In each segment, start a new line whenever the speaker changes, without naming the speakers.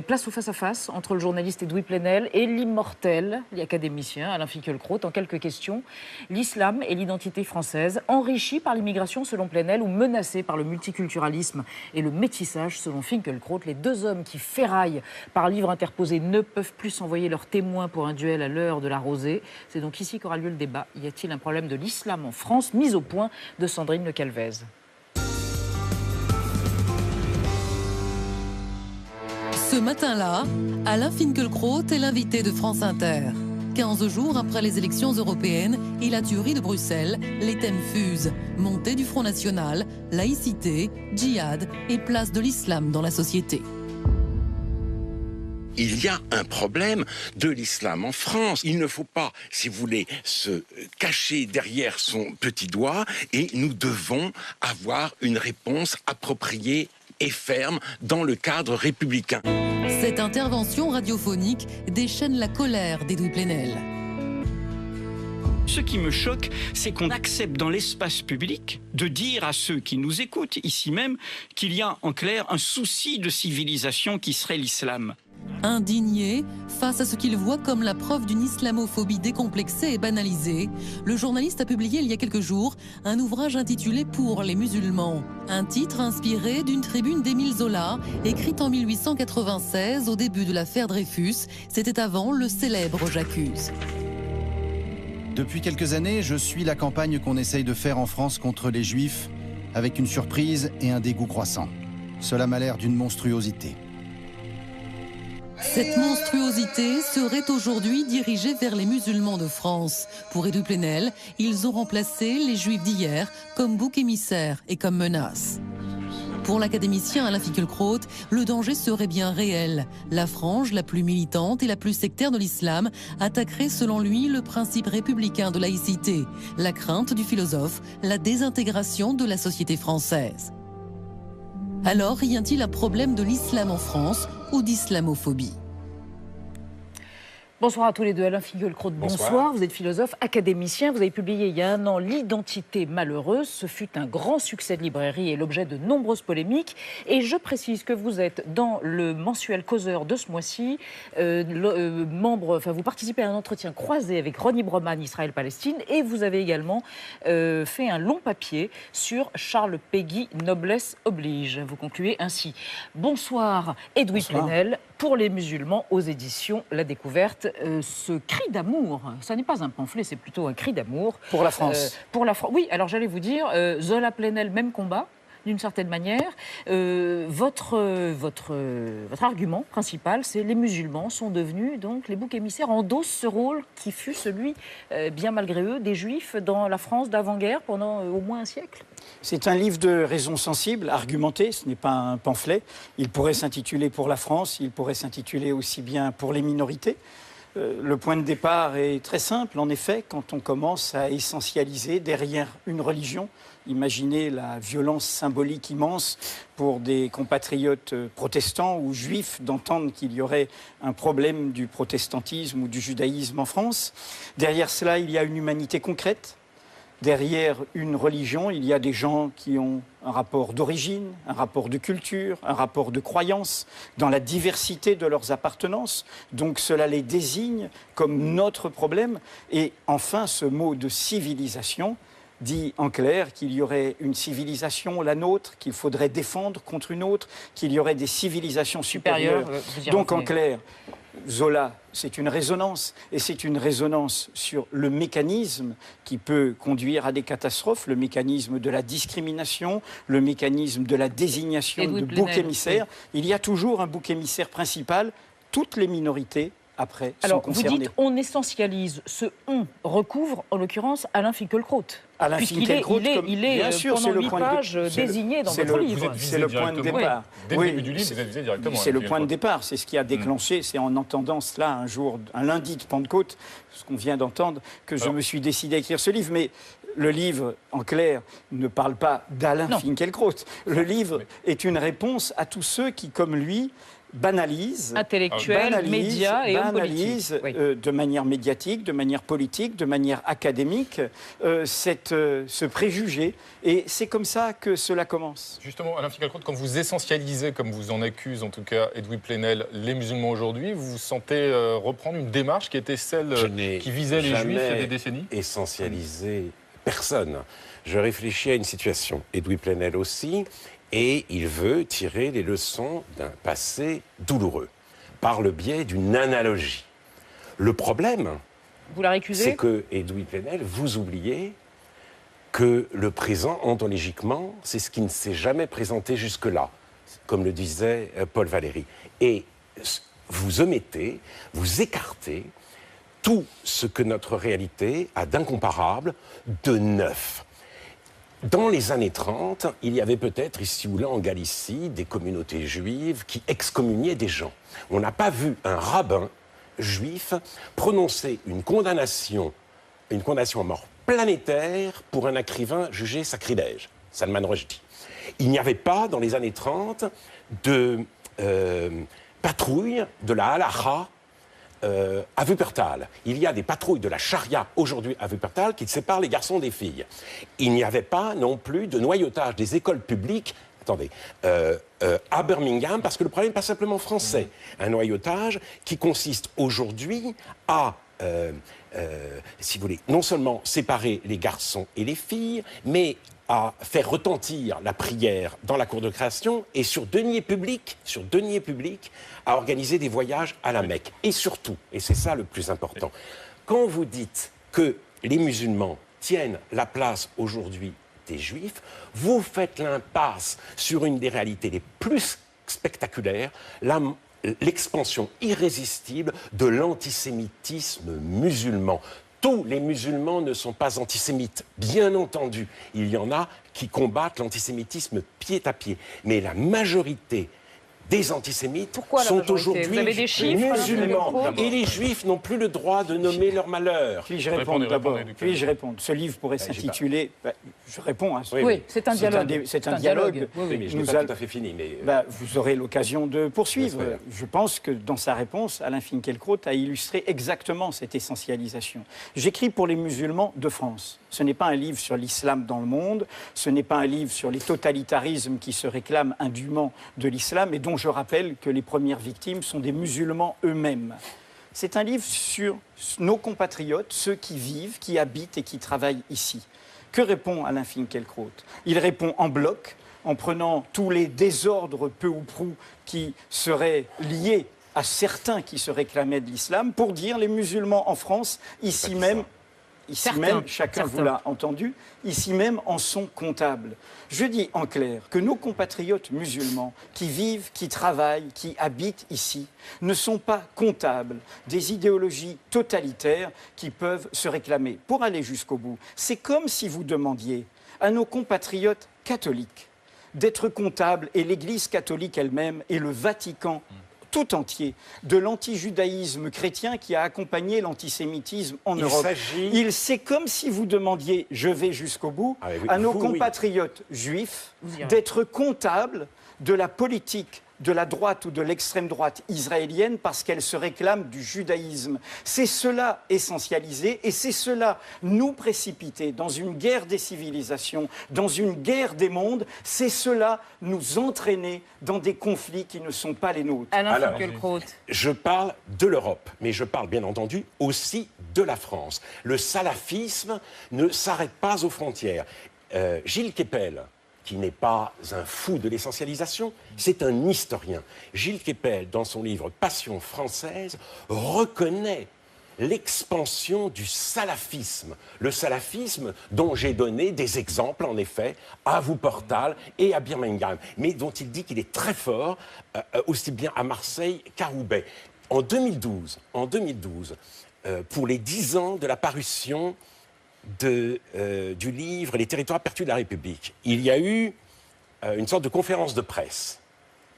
Place au face-à-face entre le journaliste Edoui Plenel et l'immortel, l'académicien Alain Finkielkraut. En quelques questions, l'islam et l'identité française, enrichis par l'immigration selon Plenel ou menacés par le multiculturalisme et le métissage selon Finkielkraut. Les deux hommes qui ferraillent par livre interposé ne peuvent plus s'envoyer leurs témoins pour un duel à l'heure de la rosée. C'est donc ici qu'aura lieu le débat. Y a-t-il un problème de l'islam en France? Mise au point de Sandrine Le Calvez.
Ce matin-là, Alain Finkielkraut est l'invité de France Inter. 15 jours après les élections européennes et la tuerie de Bruxelles, les thèmes fusent. Montée du Front National, laïcité, djihad et place de l'islam dans la société.
Il y a un problème de l'islam en France. Il ne faut pas, si vous voulez, se cacher derrière son petit doigt et nous devons avoir une réponse appropriée et ferme dans le cadre républicain.
Cette intervention radiophonique déchaîne la colère d'Edoui Plenel.
Ce qui me choque, c'est qu'on accepte dans l'espace public de dire à ceux qui nous écoutent, ici même, qu'il y a en clair un souci de civilisation qui serait l'islam.
Indigné face à ce qu'il voit comme la preuve d'une islamophobie décomplexée et banalisée, le journaliste a publié il y a quelques jours un ouvrage intitulé « Pour les musulmans ». Un titre inspiré d'une tribune d'Émile Zola, écrite en 1896 au début de l'affaire Dreyfus. C'était avant le célèbre J'accuse.
Depuis quelques années, je suis la campagne qu'on essaye de faire en France contre les Juifs, avec une surprise et un dégoût croissant. Cela m'a l'air d'une monstruosité.
Cette monstruosité serait aujourd'hui dirigée vers les musulmans de France. Pour Edoui Plenel, ils ont remplacé les Juifs d'hier comme bouc émissaire et comme menace. Pour l'académicien Alain Finkielkraut, le danger serait bien réel. La frange la plus militante et la plus sectaire de l'islam attaquerait selon lui le principe républicain de laïcité, la crainte du philosophe, la désintégration de la société française. Alors, y a-t-il un problème de l'islam en France ou d'islamophobie?
Bonsoir à tous les deux. Alain Finkielkraut, bonsoir. Vous êtes philosophe, académicien. Vous avez publié il y a un an L'identité malheureuse. Ce fut un grand succès de librairie et l'objet de nombreuses polémiques. Et je précise que vous êtes dans le mensuel Causeur de ce mois-ci, vous participez à un entretien croisé avec Ronnie Broman, Israël-Palestine, et vous avez également fait un long papier sur Charles Péguy, Noblesse oblige. Vous concluez ainsi. Bonsoir, Edoui Plenel. Pour les musulmans, aux éditions La Découverte, ce cri d'amour, ça n'est pas un pamphlet, c'est plutôt un cri d'amour.
Pour la France.
Oui, alors j'allais vous dire, Zola Plenel, même combat, d'une certaine manière. Votre argument principal, c'est les musulmans sont devenus donc les boucs émissaires, endossent ce rôle qui fut celui, bien malgré eux, des Juifs dans la France d'avant-guerre pendant au moins un siècle.
C'est un livre de raison sensible, argumenté, ce n'est pas un pamphlet. Il pourrait s'intituler Pour la France, il pourrait s'intituler aussi bien Pour les minorités. Le point de départ est très simple, en effet, quand on commence à essentialiser derrière une religion. Imaginez la violence symbolique immense pour des compatriotes protestants ou juifs d'entendre qu'il y aurait un problème du protestantisme ou du judaïsme en France. Derrière cela, il y a une humanité concrète. Derrière une religion, il y a des gens qui ont un rapport d'origine, un rapport de culture, un rapport de croyance, dans la diversité de leurs appartenances. Donc cela les désigne comme notre problème. Et enfin, ce mot de civilisation dit en clair qu'il y aurait une civilisation, la nôtre, qu'il faudrait défendre contre une autre, qu'il y aurait des civilisations supérieures. Donc en clair, Zola, c'est une résonance, et c'est une résonance sur le mécanisme qui peut conduire à des catastrophes, le mécanisme de la discrimination, le mécanisme de la désignation de bouc émissaire. Oui. Il y a toujours un bouc émissaire principal, toutes les minorités après sont concernées.
Vous dites on essentialise, ce on recouvre en l'occurrence Alain Finkielkraut.
Alain Finkielkraut,
il est pendant 8 pages désigné dans votre livre.
C'est le point de départ.
Dès le début du livre, vous êtes visé directement.
C'est le point de départ, c'est ce qui a déclenché, c'est en entendant cela un lundi de Pentecôte, ce qu'on vient d'entendre, que je me suis décidé à écrire ce livre. Mais le livre, en clair, ne parle pas d'Alain Finkielkraut. Le livre est une réponse à tous ceux qui, comme lui, banalise,
intellectuels, médias et hommes politiques.
De manière médiatique, de manière politique, de manière académique, ce préjugé. Et c'est comme ça que cela commence.
Justement, Alain Finkielkraut, quand vous essentialisez, comme vous en accuse en tout cas Edoui Plenel, les musulmans aujourd'hui, vous vous sentez reprendre une démarche qui était celle qui visait les Juifs il y a des décennies ?
Essentialiser personne. Je réfléchis à une situation, Edoui Plenel aussi, et il veut tirer les leçons d'un passé douloureux, par le biais d'une analogie. Le problème,
vous la récusez,
c'est que, Edoui Plenel, vous oubliez que le présent, ontologiquement, c'est ce qui ne s'est jamais présenté jusque-là, comme le disait Paul Valéry. Et vous omettez, vous écartez tout ce que notre réalité a d'incomparable, de neuf. Dans les années 30, il y avait peut-être ici ou là en Galicie des communautés juives qui excommuniaient des gens. On n'a pas vu un rabbin juif prononcer une condamnation à mort planétaire pour un écrivain jugé sacrilège, Salman Rushdie. Il n'y avait pas, dans les années 30, de patrouille de la halakha à Wuppertal. Il y a des patrouilles de la charia aujourd'hui à Wuppertal qui séparent les garçons des filles. Il n'y avait pas non plus de noyautage des écoles publiques à Birmingham, parce que le problème n'est pas simplement français. Un noyautage qui consiste aujourd'hui à, si vous voulez, non seulement séparer les garçons et les filles, mais à faire retentir la prière dans la cour de création et sur deniers publics, à organiser des voyages à la Mecque. Et surtout, et c'est ça le plus important, quand vous dites que les musulmans tiennent la place aujourd'hui des juifs, vous faites l'impasse sur une des réalités les plus spectaculaires, l'expansion irrésistible de l'antisémitisme musulman. Tous les musulmans ne sont pas antisémites, bien entendu. Il y en a qui combattent l'antisémitisme pied à pied. Mais la majorité des antisémites sont aujourd'hui musulmans. Et les juifs n'ont plus le droit de nommer leur malheur.
Puis-je répondre d'abord ? Puis-je répondre ? Ce livre pourrait s'intituler... je réponds.
Oui, c'est un dialogue.
C'est un dialogue.
Oui, mais je n'ai pas tout à fait fini. Mais
vous aurez l'occasion de poursuivre. Je pense que dans sa réponse, Alain Finkielkraut a illustré exactement cette essentialisation. J'écris pour les musulmans de France. Ce n'est pas un livre sur l'islam dans le monde. Ce n'est pas un livre sur les totalitarismes qui se réclament indûment de l'islam et dont je rappelle que les premières victimes sont des musulmans eux-mêmes. C'est un livre sur nos compatriotes, ceux qui vivent, qui habitent et qui travaillent ici. Que répond Alain Finkielkraut ? Il répond en bloc, en prenant tous les désordres peu ou prou qui seraient liés à certains qui se réclamaient de l'islam, pour dire les musulmans en France, ici même, chacun vous l'a entendu, ici même en sont comptables. Je dis en clair que nos compatriotes musulmans qui vivent, qui travaillent, qui habitent ici, ne sont pas comptables des idéologies totalitaires qui peuvent se réclamer. Pour aller jusqu'au bout, c'est comme si vous demandiez à nos compatriotes catholiques d'être comptables, et l'Église catholique elle-même et le Vatican tout entier, de l'antijudaïsme chrétien qui a accompagné l'antisémitisme en Europe. C'est comme si vous demandiez, je vais jusqu'au bout, à nos compatriotes juifs d'être comptables de la politique de la droite ou de l'extrême droite israélienne parce qu'elle se réclame du judaïsme. C'est cela essentialiser et c'est cela nous précipiter dans une guerre des civilisations, dans une guerre des mondes, c'est cela nous entraîner dans des conflits qui ne sont pas les nôtres.
Alain Finkielkraut.
Je parle de l'Europe, mais je parle bien entendu aussi de la France. Le salafisme ne s'arrête pas aux frontières. Gilles Kepel, qui n'est pas un fou de l'essentialisation, c'est un historien. Gilles Kepel, dans son livre « Passion française », reconnaît l'expansion du salafisme. Le salafisme dont j'ai donné des exemples, en effet, à Wuppertal et à Birmingham, mais dont il dit qu'il est très fort, aussi bien à Marseille qu'à Roubaix. En 2012, pour les 10 ans de la parution du livre « Les territoires perdus de la République », il y a eu une sorte de conférence de presse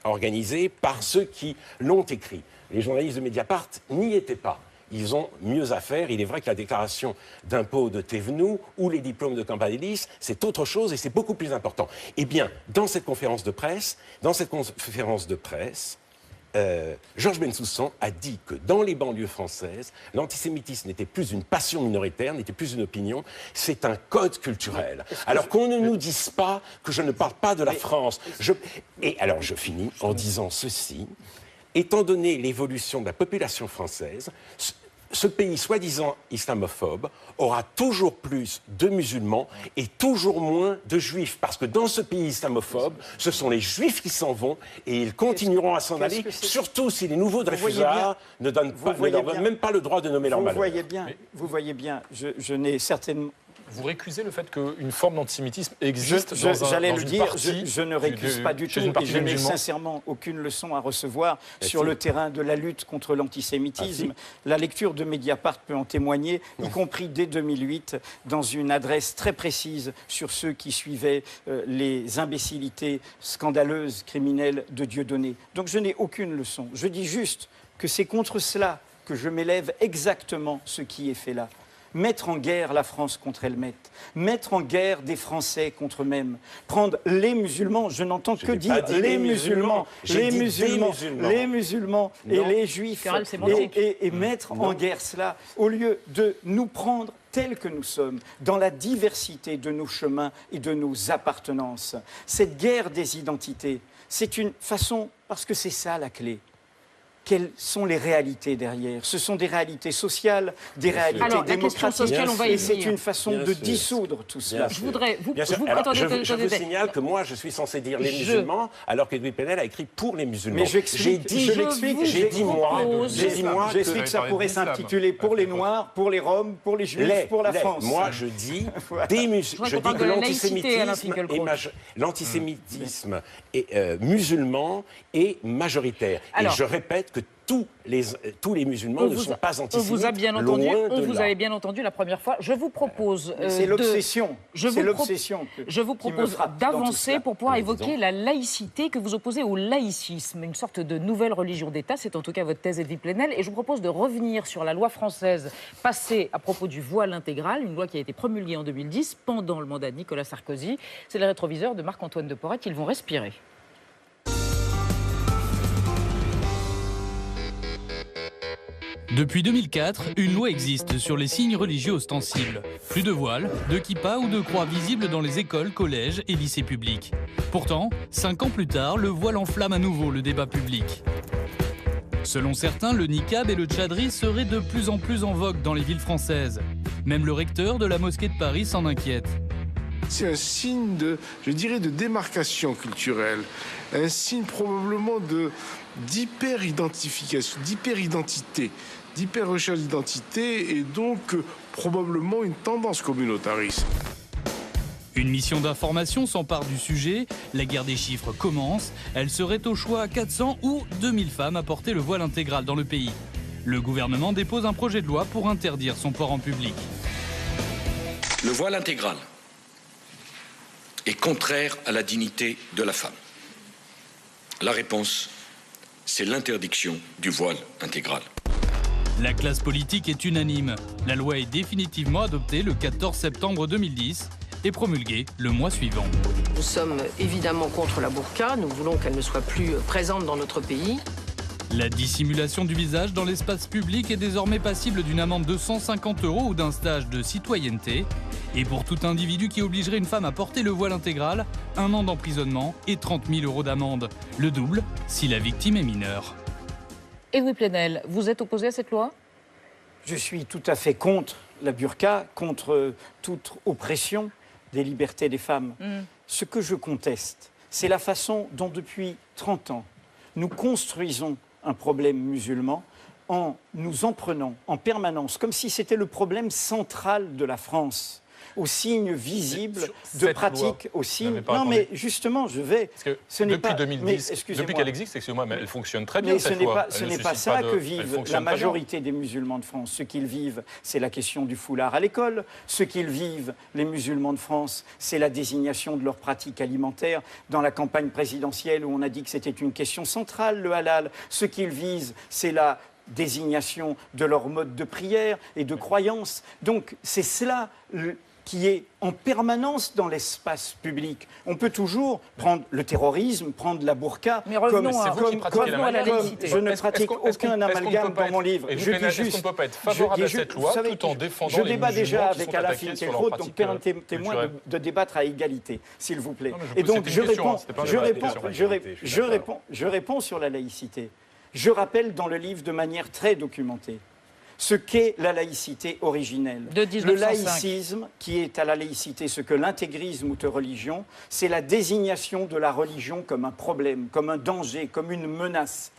organisée par ceux qui l'ont écrit. Les journalistes de Mediapart n'y étaient pas. Ils ont mieux à faire. Il est vrai que la déclaration d'impôt de Thévenoud ou les diplômes de Cambadélis, c'est autre chose et c'est beaucoup plus important. Eh bien, dans cette conférence de presse, Georges Bensoussan a dit que dans les banlieues françaises, l'antisémitisme n'était plus une passion minoritaire, n'était plus une opinion, c'est un code culturel. Alors qu'on ne nous dise pas que je ne parle pas de la France. Et alors je finis en disant ceci, étant donné l'évolution de la population française, ce pays soi-disant islamophobe aura toujours plus de musulmans et toujours moins de juifs. Parce que dans ce pays islamophobe, ce sont les juifs qui s'en vont et ils continueront à s'en aller, surtout si les nouveaux Dreyfusards ne leur donnent même pas le droit de nommer leur malheur.
Vous voyez bien, je n'ai certainement...
Vous récusez le fait qu'une forme d'antisémitisme existe
J'allais le dire,
partie
je ne récuse pas du tout et je n'ai sincèrement aucune leçon à recevoir sur le terrain de la lutte contre l'antisémitisme. La lecture de Mediapart peut en témoigner, y compris dès 2008, dans une adresse très précise sur ceux qui suivaient les imbécilités scandaleuses, criminelles de Dieudonné. Donc je n'ai aucune leçon. Je dis juste que c'est contre cela que je m'élève exactement ce qui est fait là. Mettre en guerre la France contre elle-même, mettre en guerre des Français contre eux-mêmes, prendre les musulmans, je n'entends que dire les musulmans et les juifs, et mettre en guerre cela, au lieu de nous prendre tels que nous sommes, dans la diversité de nos chemins et de nos appartenances. Cette guerre des identités, c'est une façon, parce que c'est ça la clé. Quelles sont les réalités derrière? Ce sont des réalités sociales, des réalités démocratiques.
Sociale, on va y
c'est une façon de dissoudre tout cela.
Je voudrais...
Je vous signale que moi, je suis censé dire les musulmans, alors qu'Edoui Plenel a écrit pour les musulmans.
Mais j'explique que ça pourrait s'intituler pour les Noirs, pour les Roms, pour les Juifs, pour la France.
Moi, je dis que l'antisémitisme musulman est majoritaire. Et je répète que tous les musulmans ne sont pas antisémites.
On vous a bien entendu la première fois. Je vous propose...
c'est l'obsession. Je
vous propose d'avancer pour pouvoir évoquer la laïcité que vous opposez au laïcisme, une sorte de nouvelle religion d'État. C'est en tout cas votre thèse, Edoui Plenel. Et je vous propose de revenir sur la loi française passée à propos du voile intégral, une loi qui a été promulguée en 2010 pendant le mandat de Nicolas Sarkozy. C'est les rétroviseurs de Marc-Antoine de Porrette. Ils vont respirer.
Depuis 2004, une loi existe sur les signes religieux ostensibles. Plus de voile, de kippa ou de croix visibles dans les écoles, collèges et lycées publics. Pourtant, 5 ans plus tard, le voile enflamme à nouveau le débat public. Selon certains, le niqab et le tchadri seraient de plus en plus en vogue dans les villes françaises. Même le recteur de la mosquée de Paris s'en inquiète.
C'est un signe de démarcation culturelle, un signe probablement d'hyper-identification, d'hyper-identité, d'hyper-recherche d'identité et donc probablement une tendance communautariste.
Une mission d'information s'empare du sujet, la guerre des chiffres commence, elle serait au choix à 400 ou 2000 femmes à porter le voile intégral dans le pays. Le gouvernement dépose un projet de loi pour interdire son port en public.
Le voile intégral est contraire à la dignité de la femme. La réponse, c'est l'interdiction du voile intégral.
La classe politique est unanime. La loi est définitivement adoptée le 14 septembre 2010 et promulguée le mois suivant.
Nous sommes évidemment contre la burqa. Nous voulons qu'elle ne soit plus présente dans notre pays.
La dissimulation du visage dans l'espace public est désormais passible d'une amende de 150 € ou d'un stage de citoyenneté. Et pour tout individu qui obligerait une femme à porter le voile intégral, 1 an d'emprisonnement et 30 000 € d'amende. Le double si la victime est mineure.
Edoui Plenel, vous êtes opposé à cette loi?
Je suis tout à fait contre la burqa, contre toute oppression des libertés des femmes. Ce que je conteste, c'est la façon dont depuis 30 ans, nous construisons un problème musulman en nous en prenant en permanence, comme si c'était le problème central de la France, aux signes visibles de pratiques, aux signes... Non, mais justement, je vais...
Parce que depuis 2010, depuis qu'elle existe, excusez-moi, mais elle fonctionne très bien, cette loi.
Ce n'est pas ça que vivent la majorité des musulmans de France. Ce qu'ils vivent, c'est la question du foulard à l'école. Ce qu'ils vivent, les musulmans de France, c'est la désignation de leurs pratiques alimentaires. Dans la campagne présidentielle, où on a dit que c'était une question centrale, le halal, ce qu'ils visent, c'est la désignation de leur mode de prière et de croyance. Donc, c'est cela... qui est en permanence dans l'espace public. On peut toujours prendre le terrorisme, prendre la burqa.
Mais revenons à la laïcité.
Je ne pratique aucun amalgame dans mon livre.
Je dis juste, est-ce qu'on ne peut pas être favorable à cette loi tout en défendant les musulmans qui sont attaqués sur leur pratique? Je débat déjà avec Alain Finkielkraut, donc permettez-moi de débattre à égalité, s'il vous plaît. Et donc je réponds sur la laïcité. Je rappelle dans le livre de manière très documentée ce qu'est la laïcité originelle. Le laïcisme, qui est à la laïcité ce que l'intégrisme ou de religion, c'est la désignation de la religion comme un problème, comme un danger, comme une menace.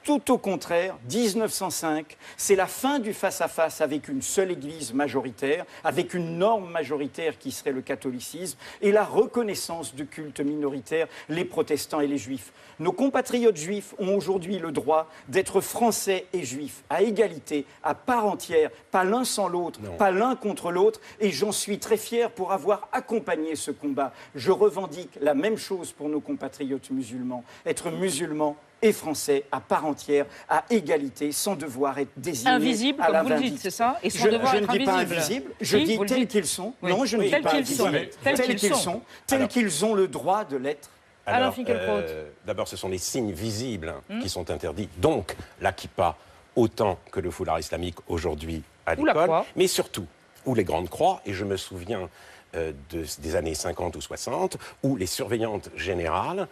Tout au contraire, 1905, c'est la fin du face-à-face avec une seule église majoritaire, avec une norme majoritaire qui serait le catholicisme, et la reconnaissance de cultes minoritaires, les protestants et les juifs. Nos compatriotes juifs ont aujourd'hui le droit d'être français et juifs, à égalité, à part entière, pas l'un sans l'autre, pas l'un contre l'autre, et j'en suis très fier pour avoir accompagné ce combat. Je revendique la même chose pour nos compatriotes musulmans, être musulmans et français à part entière, à égalité, sans devoir être désignés
invisible,
à la
comme vous le dites, c'est ça? Et sans devoir être
je ne dis pas invisible, je dis tels qu'ils sont. Oui. Non, je ne dis pas invisible. Tels qu'ils ont le droit de l'être.
Alors, d'abord, ce sont les signes visibles qui sont interdits. Donc, la kippa, autant que le foulard islamique aujourd'hui à l'école, mais surtout, ou les grandes croix, et je me souviens des années 50 ou 60, où les surveillantes générales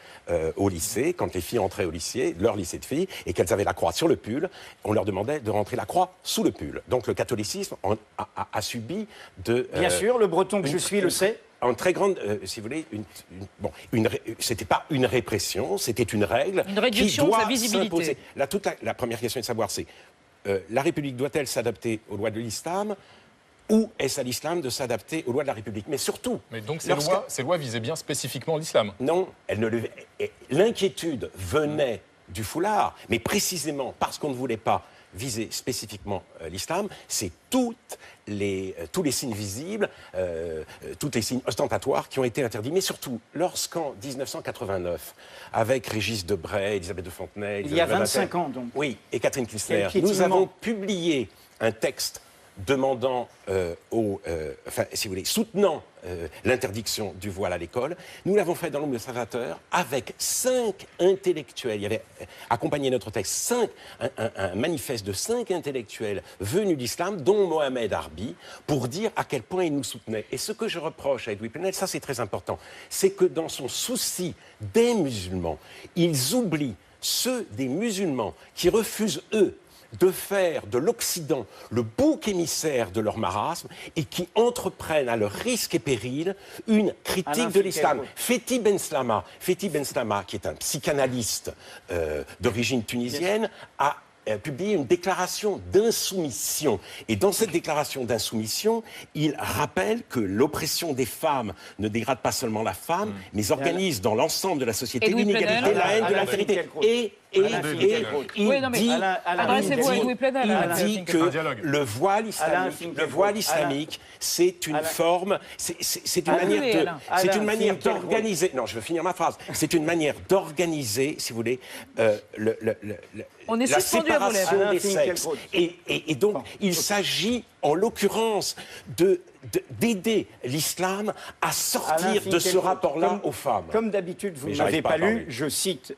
au lycée, quand les filles entraient au lycée, leur lycée de filles, et qu'elles avaient la croix sur le pull, on leur demandait de rentrer la croix sous le pull. Donc le catholicisme a subi de...
Bien sûr, le breton que je suis le sait.
En très grande, si vous voulez, c'était pas une répression, c'était une règle.
Une réduction de sa visibilité.
La première question est de savoir, c'est la République doit-elle s'adapter aux lois de l'islam, ou est-ce à l'islam de s'adapter aux lois de la République? Mais surtout...
Mais donc ces lois visaient bien spécifiquement l'islam?
Non, l'inquiétude venait du foulard, mais précisément parce qu'on ne voulait pas viser spécifiquement l'islam, c'est tous les signes visibles, tous les signes ostentatoires qui ont été interdits. Mais surtout, lorsqu'en 1989, avec Régis Debray, Elisabeth de Fontenay...
Il y a 25 ans, donc.
Oui, et Catherine Kistler, nous avons publié un texte demandant si vous voulez, soutenant l'interdiction du voile à l'école. Nous l'avons fait dans l'Observateur avec 5 intellectuels. Il y avait accompagné notre texte un manifeste de 5 intellectuels venus d'islam, dont Mohamed Arbi, pour dire à quel point ils nous soutenaient. Et ce que je reproche à Edoui Plenel, ça c'est très important, c'est que dans son souci des musulmans, ils oublient ceux des musulmans qui refusent, eux, de faire de l'Occident le bouc émissaire de leur marasme et qui entreprennent à leur risque et péril une critique de l'islam. Fethi Ben Slama, qui est un psychanalyste d'origine tunisienne, a publié une déclaration d'insoumission. Et dans cette déclaration d'insoumission, il rappelle que l'oppression des femmes ne dégrade pas seulement la femme, mais organise dans l'ensemble de la société l'inégalité, la haine de l'altérité. Il dit que le voile islamique, c'est une forme, c'est une manière d'organiser. Non, je veux finir ma phrase. C'est une manière d'organiser, si vous voulez, la séparation des sexes. Et donc, il s'agit, en l'occurrence, d'aider l'islam à sortir de ce rapport-là aux femmes.
Comme d'habitude, vous ne m'avez pas lu, je cite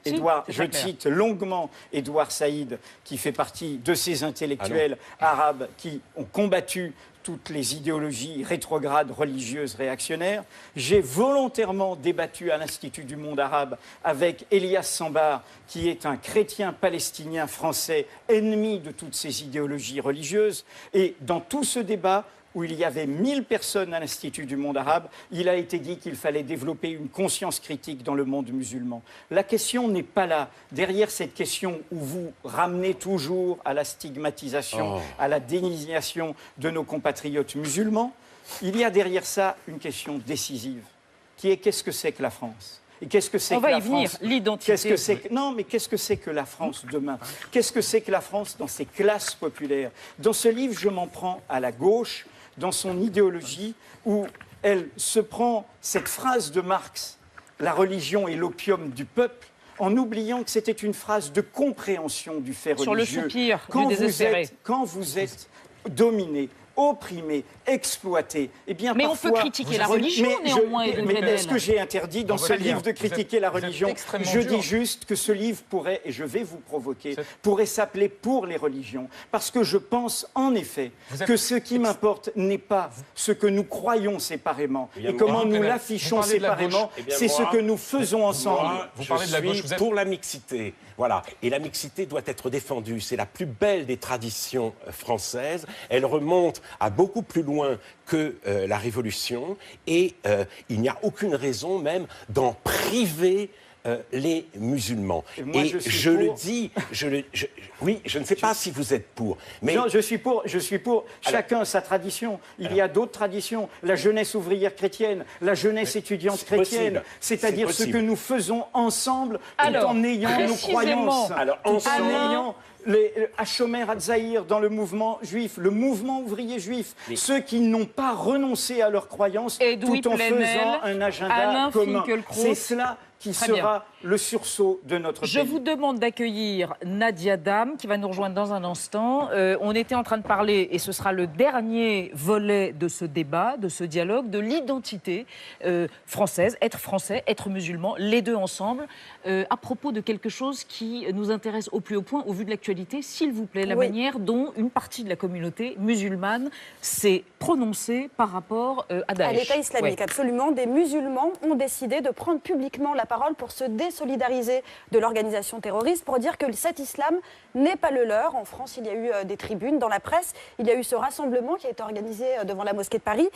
longuement Édouard Saïd, qui fait partie de ces intellectuels arabes qui ont combattu toutes les idéologies rétrogrades, religieuses, réactionnaires. J'ai volontairement débattu à l'Institut du monde arabe avec Elias Sambar, qui est un chrétien palestinien français, ennemi de toutes ces idéologies religieuses. Et dans tout ce débat, où il y avait 1000 personnes à l'Institut du monde arabe, il a été dit qu'il fallait développer une conscience critique dans le monde musulman. La question n'est pas là. Derrière cette question où vous ramenez toujours à la stigmatisation, à la dénigration de nos compatriotes musulmans, il y a derrière ça une question décisive, qui est qu'est-ce que c'est que la France ? Et qu'est-ce que c'est que la France ? On va y venir,
l'identité.
Non, mais qu'est-ce que c'est que la France demain ? Qu'est-ce que c'est que la France dans ses classes populaires ? Dans ce livre, je m'en prends à la gauche, dans son idéologie, où elle se prend cette phrase de Marx, « La religion est l'opium du peuple », en oubliant que c'était une phrase de compréhension du fait religieux.
Sur le soupir du désespéré.
Quand vous êtes dominé,
opprimés, exploités. Eh bien,
mais
parfois,
on peut critiquer la religion, néanmoins.
Mais est-ce que j'ai interdit dans ce livre de critiquer la religion? Je dis juste que ce livre pourrait, et je vais vous provoquer, pourrait s'appeler Pour les religions. Parce que je pense en effet que ce qui m'importe n'est pas ce que nous croyons séparément et comment nous l'affichons séparément, c'est ce que nous faisons ensemble.
Vous parlez de la gauche, vous êtes pour la mixité. Voilà. Et la mixité doit être défendue. C'est la plus belle des traditions françaises. Elle remonte à beaucoup plus loin que la Révolution. Et il n'y a aucune raison même d'en priver les musulmans. Et je le dis, oui, je ne sais pas si vous êtes pour. Mais...
Non, je suis pour. Chacun sa tradition. Il y a d'autres traditions. La jeunesse ouvrière chrétienne, la jeunesse étudiante chrétienne. C'est-à-dire ce que nous faisons ensemble tout en ayant nos croyances. Tout en ayant... Hachomer Hatzaïr dans le mouvement juif, le mouvement ouvrier juif, ceux qui n'ont pas renoncé à leurs croyances tout en faisant un agenda commun. C'est cela qui sera le sursaut de notre pays.
Je vous demande d'accueillir Nadia Dam, qui va nous rejoindre dans un instant. On était en train de parler, et ce sera le dernier volet de ce débat, de ce dialogue, de l'identité française, être français, être musulman, les deux ensemble, à propos de quelque chose qui nous intéresse au plus haut point, au vu de l'actualité, s'il vous plaît, la manière dont une partie de la communauté musulmane s'est prononcée par rapport à Daesh.
À l'État islamique, absolument. Des musulmans ont décidé de prendre publiquement la parole pour se désolidariser de l'organisation terroriste, pour dire que cet islam n'est pas le leur. En France, il y a eu des tribunes. Dans la presse, il y a eu ce rassemblement qui a été organisé devant la mosquée de Paris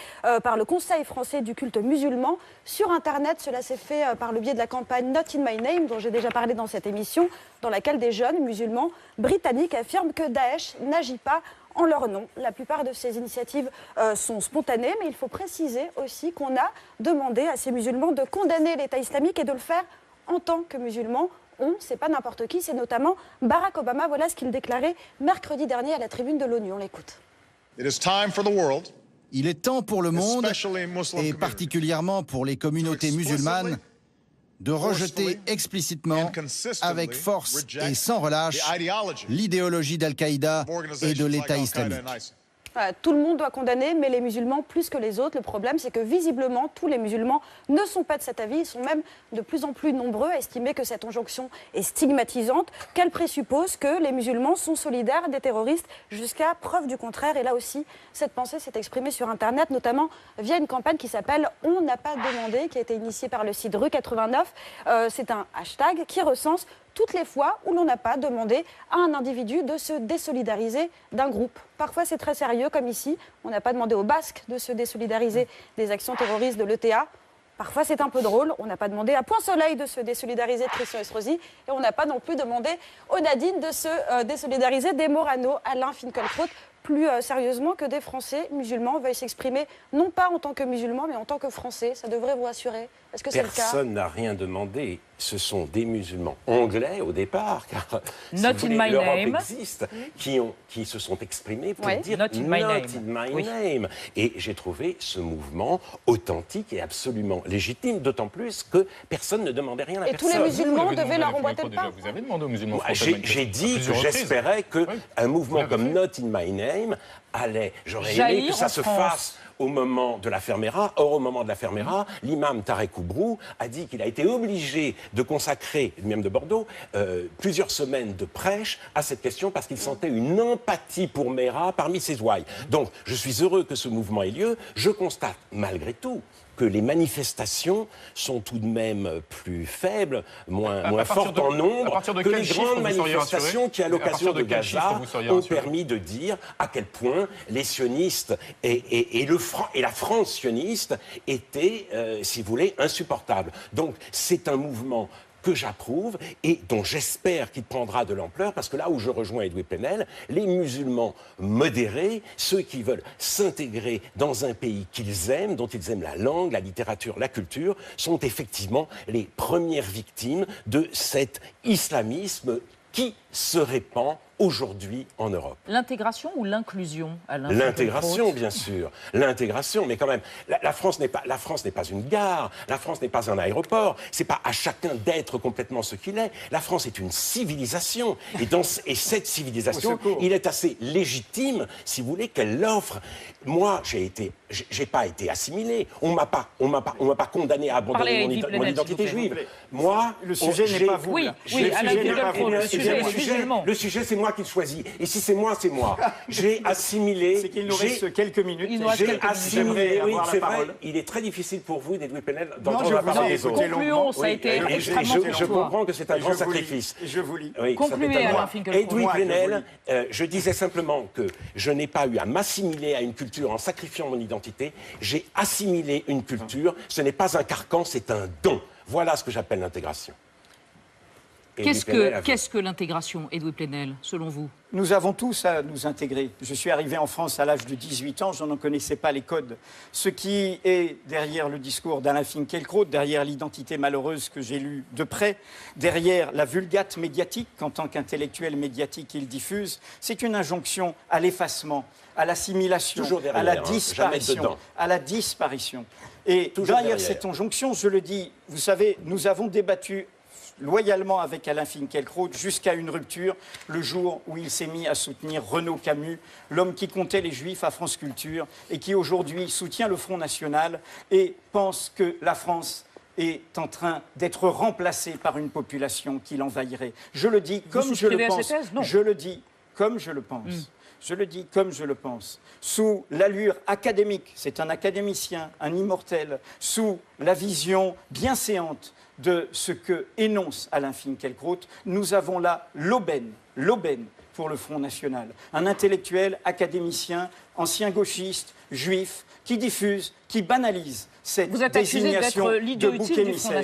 par le Conseil français du culte musulman. Sur Internet, cela s'est fait par le biais de la campagne Not in My Name, dont j'ai déjà parlé dans cette émission, dans laquelle des jeunes musulmans britanniques affirment que Daesh n'agit pas en leur nom. La plupart de ces initiatives sont spontanées, mais il faut préciser aussi qu'on a demandé à ces musulmans de condamner l'État islamique et de le faire en tant que musulmans. C'est pas n'importe qui, c'est notamment Barack Obama. Voilà ce qu'il déclarait mercredi dernier à la tribune de l'ONU. On l'écoute.
Il est temps pour le monde, et particulièrement pour les communautés musulmanes, de rejeter explicitement, avec force et sans relâche, l'idéologie d'Al-Qaïda et de l'État islamique.
Tout le monde doit condamner, mais les musulmans plus que les autres. Le problème, c'est que visiblement, tous les musulmans ne sont pas de cet avis. Ils sont même de plus en plus nombreux à estimer que cette injonction est stigmatisante, qu'elle présuppose que les musulmans sont solidaires des terroristes jusqu'à preuve du contraire. Et là aussi, cette pensée s'est exprimée sur Internet, notamment via une campagne qui s'appelle « On n'a pas demandé », qui a été initiée par le site Rue 89. C'est un hashtag qui recense toutes les fois où l'on n'a pas demandé à un individu de se désolidariser d'un groupe. Parfois, c'est très sérieux, comme ici. On n'a pas demandé aux Basques de se désolidariser des actions terroristes de l'ETA. Parfois, c'est un peu drôle. On n'a pas demandé à Point Soleil de se désolidariser de Christian Estrosi. Et on n'a pas non plus demandé aux Nadine de se désolidariser des Morano, Alain Finkielkraut. Plus sérieusement, que des Français musulmans veuillent s'exprimer, non pas en tant que musulmans, mais en tant que Français. Ça devrait vous rassurer. Est-ce que c'est le cas?
Personne n'a rien demandé. Ce sont des musulmans anglais au départ, car l'Europe existe, qui se sont exprimés pour dire Not in my name. Et j'ai trouvé ce mouvement authentique et absolument légitime, d'autant plus que personne ne demandait rien à personne.
Et tous les musulmans devaient leur emboîter le pas.
Vous avez demandé aux musulmans français. J'ai dit que j'espérais qu'un mouvement comme Not in my name allait. J'aurais aimé que ça se fasse au moment de la Fermera. Or, au moment de la Fermera, l'imam Tarek Oubrou a dit qu'il a été obligé de consacrer, même de Bordeaux, plusieurs semaines de prêche à cette question parce qu'il sentait une empathie pour Mera parmi ses ouailles. Donc, je suis heureux que ce mouvement ait lieu. Je constate, malgré tout, que les manifestations sont tout de même plus faibles, moins fortes en nombre que les grandes manifestations qui, à l'occasion de Gaza, ont permis de dire à quel point les sionistes et la France sioniste étaient, si vous voulez, insupportables. Donc c'est un mouvement que j'approuve et dont j'espère qu'il prendra de l'ampleur, parce que là où je rejoins Edoui Plenel, les musulmans modérés, ceux qui veulent s'intégrer dans un pays qu'ils aiment, dont ils aiment la langue, la littérature, la culture, sont effectivement les premières victimes de cet islamisme qui se répand aujourd'hui en Europe.
L'intégration ou l'inclusion, Alain?
L'intégration, bien sûr. L'intégration, mais quand même, la France n'est pas une gare, la France n'est pas un aéroport, c'est pas à chacun d'être complètement ce qu'il est. La France est une civilisation, et cette civilisation, il est assez légitime, si vous voulez, qu'elle l'offre. Moi, j'ai pas été assimilé. On m'a pas condamné à abandonner mon identité juive. Moi,
le sujet n'est pas vous.
Oui, le sujet est musulman.
Le sujet, c'est moi qui le choisis. Et si c'est moi, c'est moi. J'ai assimilé.
C'est qu'il nous reste quelques minutes.
J'ai assimilé. Oui, c'est vrai. Il est très difficile pour vous, d'Edoui Plenel, d'entendre la parole des autres.
Concluons, ça a été extrêmement
Je comprends que c'est un grand sacrifice.
Je vous lis.
Concluez, Alain Finkielkraut.
Edoui Plenel, je disais simplement que je n'ai pas eu à m'assimiler à une culture en sacrifiant mon identité. J'ai assimilé une culture. Ce n'est pas un carcan, c'est un don. Voilà ce que j'appelle l'intégration.
Qu'est-ce que l'intégration, Edoui Plenel, selon vous?
Nous avons tous à nous intégrer. Je suis arrivé en France à l'âge de 18 ans, je n'en connaissais pas les codes. Ce qui est derrière le discours d'Alain Finkielkraut, derrière l'identité malheureuse que j'ai lue de près, derrière la vulgate médiatique qu'en tant qu'intellectuel médiatique il diffuse, c'est une injonction à l'effacement, à l'assimilation, à la disparition. À la disparition. Et derrière cette injonction, je le dis, vous savez, nous avons débattu loyalement avec Alain Finkielkraut jusqu'à une rupture le jour où il s'est mis à soutenir Renaud Camus, l'homme qui comptait les Juifs à France Culture et qui aujourd'hui soutient le Front National et pense que la France est en train d'être remplacée par une population qui l'envahirait. Je le dis comme je le pense. Je le dis comme je le pense. Je le dis comme je le pense. Sous l'allure académique, c'est un académicien, un immortel, sous la vision bienséante de ce que énonce Alain Finkielkraut, nous avons là l'aubaine pour le Front National. Un intellectuel, académicien, ancien gauchiste, juif, qui diffuse, qui banalise cette désignation de bouc émissaire.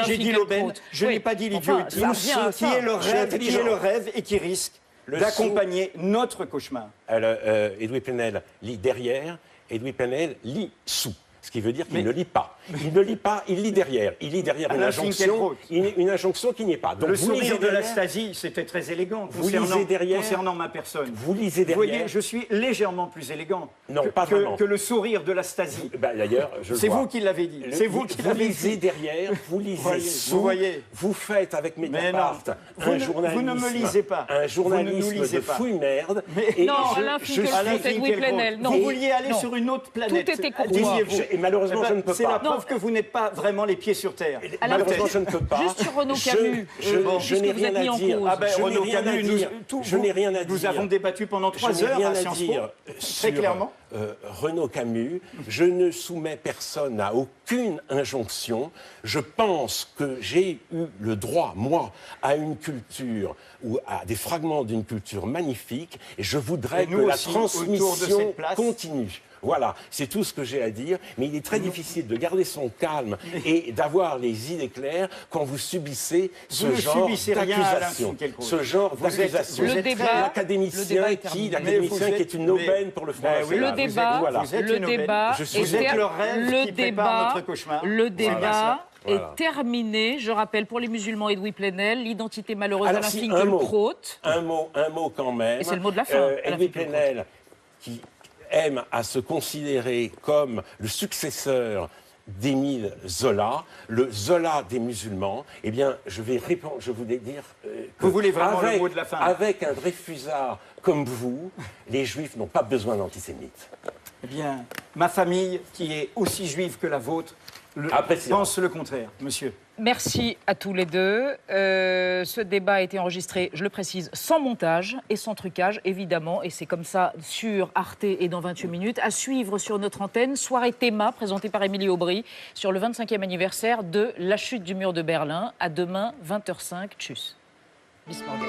J'ai dit l'aubaine, je n'ai pas dit l'idiotisme, qui est le rêve et qui risque d'accompagner notre cauchemar.
Edoui Plenel lit derrière, Edoui Plenel lit sous. Ce qui veut dire qu'il ne lit pas. Il ne lit pas, il lit derrière. Il lit derrière une injonction qui n'y est pas.
Donc le sourire de la Stasi, c'était très élégant concernant ma personne.
Vous lisez derrière.
Vous voyez, je suis légèrement plus élégant que le sourire de la Stasi.
D'ailleurs,
c'est vous qui l'avez dit. C'est vous qui l'avez dit.
Vous lisez derrière, vous lisez sous. Vous faites avec Mediapart un journalisme.
Vous ne me lisez pas.
Un journalisme de fouille merde.
Non, Alain Finkielkraut, Edoui Plenel.
Vous vouliez aller sur une autre planète.
Tout était courtois.
Et malheureusement, je ne peux pas.
C'est la preuve que vous n'êtes pas vraiment les pieds sur terre.
Malheureusement, je ne peux pas.
Juste sur Renaud Camus.
Je n'ai rien à dire.
Renaud Camus,
je n'ai rien à dire.
Nous avons débattu pendant 3 heures à Sciences Po, très clairement.
Renaud Camus, je ne soumets personne à aucune injonction. Je pense que j'ai eu le droit, moi, à une culture ou à des fragments d'une culture magnifique, et je voudrais que la transmission continue. Voilà, c'est tout ce que j'ai à dire, mais il est très difficile de garder son calme et d'avoir les idées claires quand vous subissez ce genre d'accusation. Ce genre d'accusation. L'académicien qui est une aubaine pour le Front National.
Le débat est terminé. Je rappelle pour les musulmans Edoui Plenel, l'identité malheureuse d'Alain Finkielkraut.
Un mot quand même.
Et c'est le mot de la fin.
Edoui Plenel qui aime à se considérer comme le successeur d'Émile Zola, le Zola des musulmans, eh bien, je voulais dire que
vous voulez vraiment le mot de la fin.
Avec un Dreyfusard comme vous, les Juifs n'ont pas besoin d'antisémites.
Eh bien, ma famille, qui est aussi juive que la vôtre, pense le contraire, monsieur.
Merci à tous les deux. Ce débat a été enregistré, je le précise, sans montage et sans trucage, évidemment. Et c'est comme ça sur Arte et dans 28 minutes. À suivre sur notre antenne, soirée Théma, présentée par Émilie Aubry, sur le 25e anniversaire de la chute du mur de Berlin. À demain, 20h05. Tchuss. Bis morgen.